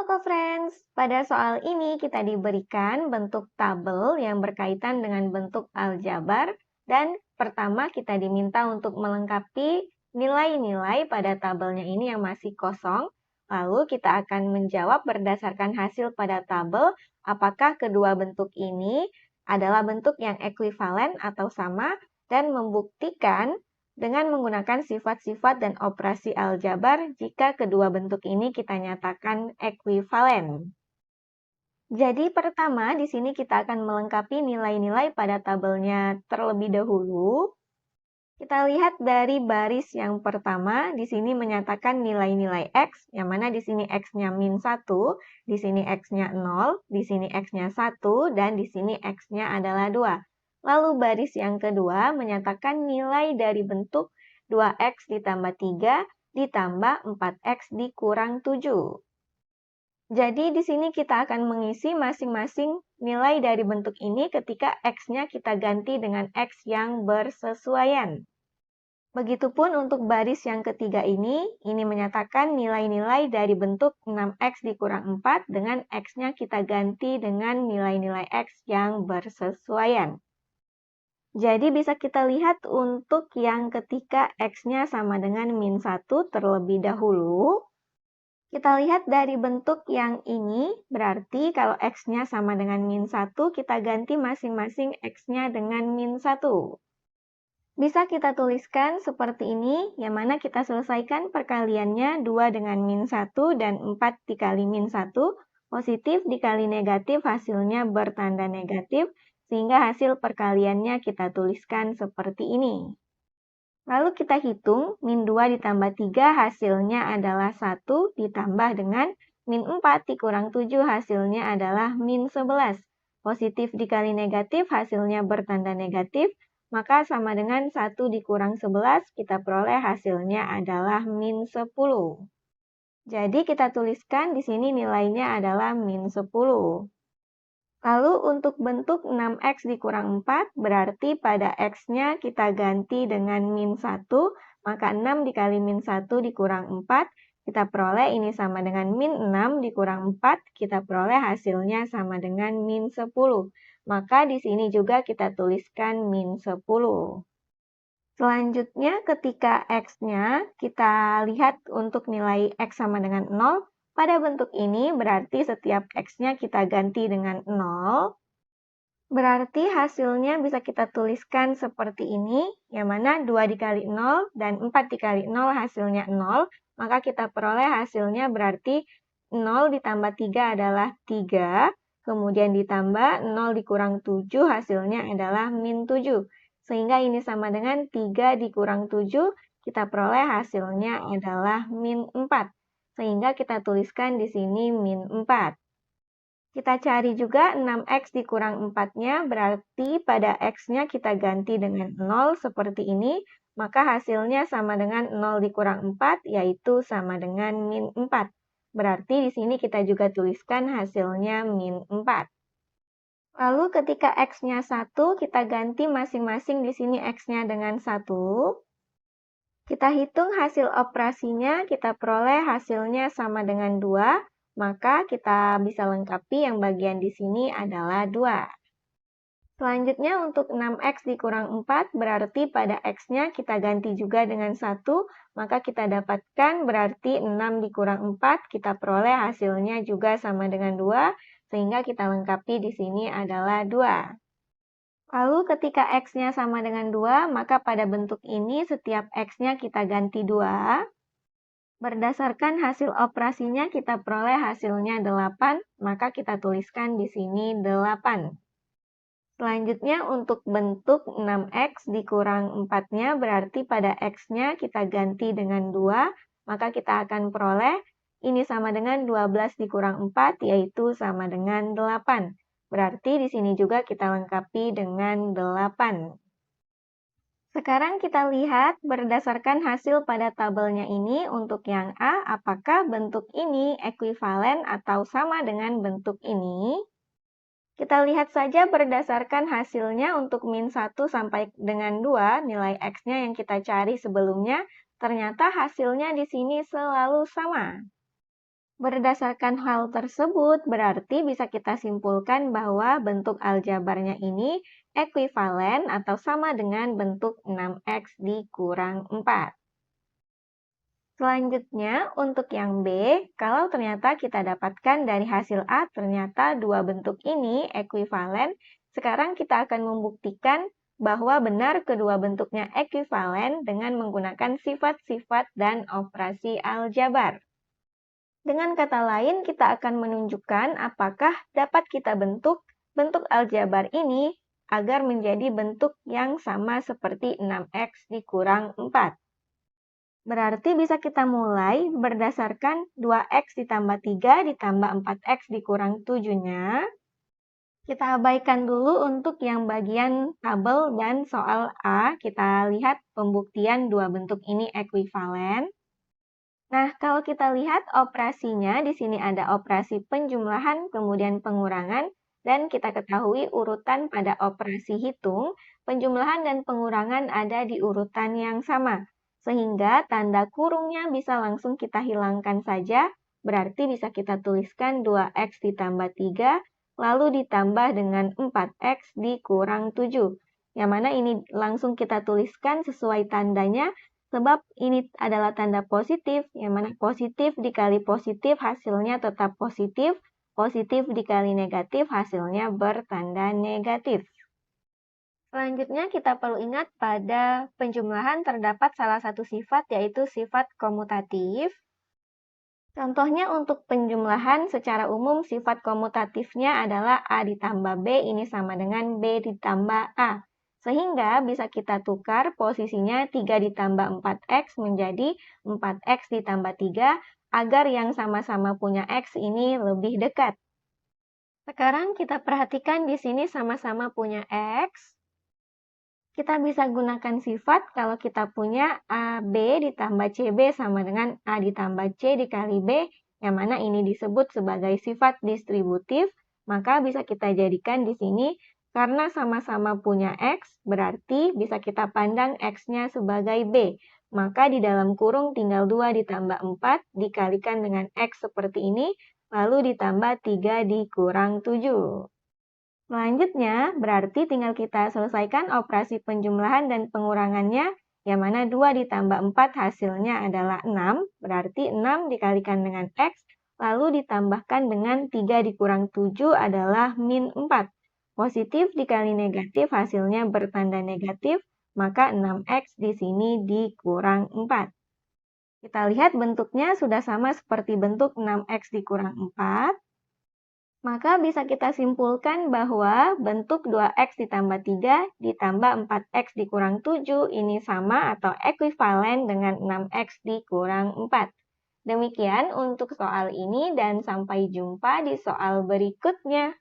Co-Friends, pada soal ini kita diberikan bentuk tabel yang berkaitan dengan bentuk aljabar dan pertama kita diminta untuk melengkapi nilai-nilai pada tabelnya ini yang masih kosong. Lalu kita akan menjawab berdasarkan hasil pada tabel apakah kedua bentuk ini adalah bentuk yang ekuivalen atau sama dan membuktikan dengan menggunakan sifat-sifat dan operasi aljabar jika kedua bentuk ini kita nyatakan ekuivalen. Jadi pertama di sini kita akan melengkapi nilai-nilai pada tabelnya terlebih dahulu. Kita lihat dari baris yang pertama, di sini menyatakan nilai-nilai X, yang mana di sini X-nya min 1, di sini X-nya 0, di sini X-nya 1, dan di sini X-nya adalah 2. Lalu baris yang kedua menyatakan nilai dari bentuk 2X ditambah 3 ditambah 4X dikurang 7. Jadi di sini kita akan mengisi masing-masing nilai dari bentuk ini ketika X-nya kita ganti dengan X yang bersesuaian. Begitupun untuk baris yang ketiga ini menyatakan nilai-nilai dari bentuk 6X dikurang 4 dengan X-nya kita ganti dengan nilai-nilai X yang bersesuaian. Jadi bisa kita lihat untuk yang ketika X-nya sama dengan min 1 terlebih dahulu. Kita lihat dari bentuk yang ini, berarti kalau X-nya sama dengan min 1, kita ganti masing-masing X-nya dengan min 1. Bisa kita tuliskan seperti ini, yang mana kita selesaikan perkaliannya 2 dengan min 1 dan 4 dikali min 1. Positif dikali negatif hasilnya bertanda negatif, sehingga hasil perkaliannya kita tuliskan seperti ini. Lalu kita hitung, min 2 ditambah 3 hasilnya adalah 1 ditambah dengan min 4 dikurang 7 hasilnya adalah min 11. Positif dikali negatif hasilnya bertanda negatif, maka sama dengan 1 dikurang 11 kita peroleh hasilnya adalah min 10. Jadi kita tuliskan di sini nilainya adalah min 10. Lalu untuk bentuk 6X dikurang 4, berarti pada X-nya kita ganti dengan min 1, maka 6 dikali min 1 dikurang 4, kita peroleh ini sama dengan min 6 dikurang 4, kita peroleh hasilnya sama dengan min 10. Maka di sini juga kita tuliskan min 10. Selanjutnya ketika X-nya kita lihat untuk nilai X sama dengan 0, pada bentuk ini berarti setiap X-nya kita ganti dengan 0. Berarti hasilnya bisa kita tuliskan seperti ini, yang mana 2 dikali 0 dan 4 dikali 0 hasilnya 0. Maka kita peroleh hasilnya berarti 0 ditambah 3 adalah 3. Kemudian ditambah 0 dikurang 7 hasilnya adalah min 7. Sehingga ini sama dengan 3 dikurang 7, kita peroleh hasilnya adalah min 4. Sehingga kita tuliskan di sini min 4. Kita cari juga 6X dikurang 4-nya, berarti pada X-nya kita ganti dengan 0 seperti ini, maka hasilnya sama dengan 0 dikurang 4, yaitu sama dengan min 4. Berarti di sini kita juga tuliskan hasilnya min 4. Lalu ketika X-nya 1, kita ganti masing-masing di sini X-nya dengan 1. Kita hitung hasil operasinya, kita peroleh hasilnya sama dengan 2, maka kita bisa lengkapi yang bagian di sini adalah 2. Selanjutnya untuk 6X dikurang 4, berarti pada X-nya kita ganti juga dengan 1, maka kita dapatkan berarti 6 dikurang 4, kita peroleh hasilnya juga sama dengan 2, sehingga kita lengkapi di sini adalah 2. Lalu ketika X-nya sama dengan 2, maka pada bentuk ini setiap X-nya kita ganti 2. Berdasarkan hasil operasinya kita peroleh hasilnya 8, maka kita tuliskan di sini 8. Selanjutnya untuk bentuk 6X dikurang 4-nya berarti pada X-nya kita ganti dengan 2, maka kita akan peroleh ini sama dengan 12 dikurang 4, yaitu sama dengan 8. Berarti di sini juga kita lengkapi dengan 8. Sekarang kita lihat berdasarkan hasil pada tabelnya ini untuk yang A, apakah bentuk ini ekuivalen atau sama dengan bentuk ini? Kita lihat saja berdasarkan hasilnya untuk min 1 sampai dengan 2, nilai X-nya yang kita cari sebelumnya, ternyata hasilnya di sini selalu sama. Berdasarkan hal tersebut, berarti bisa kita simpulkan bahwa bentuk aljabarnya ini ekuivalen atau sama dengan bentuk 6x dikurang 4. Selanjutnya, untuk yang B, kalau ternyata kita dapatkan dari hasil A ternyata dua bentuk ini ekuivalen, sekarang kita akan membuktikan bahwa benar kedua bentuknya ekuivalen dengan menggunakan sifat-sifat dan operasi aljabar. Dengan kata lain, kita akan menunjukkan apakah dapat kita bentuk aljabar ini agar menjadi bentuk yang sama seperti 6x dikurang 4. Berarti bisa kita mulai berdasarkan 2x ditambah 3 ditambah 4x dikurang 7-nya. Kita abaikan dulu untuk yang bagian tabel dan soal A. Kita lihat pembuktian dua bentuk ini ekuivalen. Nah, kalau kita lihat operasinya, di sini ada operasi penjumlahan, kemudian pengurangan, dan kita ketahui urutan pada operasi hitung, penjumlahan dan pengurangan ada di urutan yang sama. Sehingga tanda kurungnya bisa langsung kita hilangkan saja, berarti bisa kita tuliskan 2x ditambah 3, lalu ditambah dengan 4x dikurang 7. Yang mana ini langsung kita tuliskan sesuai tandanya, sebab ini adalah tanda positif, yang mana positif dikali positif hasilnya tetap positif, positif dikali negatif hasilnya bertanda negatif. Selanjutnya kita perlu ingat pada penjumlahan terdapat salah satu sifat yaitu sifat komutatif. Contohnya untuk penjumlahan secara umum sifat komutatifnya adalah A ditambah B ini sama dengan B ditambah A. Sehingga bisa kita tukar posisinya 3 ditambah 4x menjadi 4x ditambah 3 agar yang sama-sama punya x ini lebih dekat. Sekarang kita perhatikan di sini sama-sama punya x. Kita bisa gunakan sifat kalau kita punya AB ditambah CB sama dengan A ditambah C dikali B, yang mana ini disebut sebagai sifat distributif, maka bisa kita jadikan di sini karena sama-sama punya X, berarti bisa kita pandang X-nya sebagai B. Maka di dalam kurung tinggal 2 ditambah 4 dikalikan dengan X seperti ini, lalu ditambah 3 dikurang 7. Selanjutnya, berarti tinggal kita selesaikan operasi penjumlahan dan pengurangannya, yang mana 2 ditambah 4 hasilnya adalah 6, berarti 6 dikalikan dengan X, lalu ditambahkan dengan 3 dikurang 7 adalah min 4. Positif dikali negatif hasilnya bertanda negatif, maka 6X di sini dikurang 4. Kita lihat bentuknya sudah sama seperti bentuk 6X dikurang 4. Maka bisa kita simpulkan bahwa bentuk 2x ditambah 3 ditambah 4x dikurang 7 ini sama atau ekuivalen dengan 6x dikurang 4. Demikian untuk soal ini dan sampai jumpa di soal berikutnya.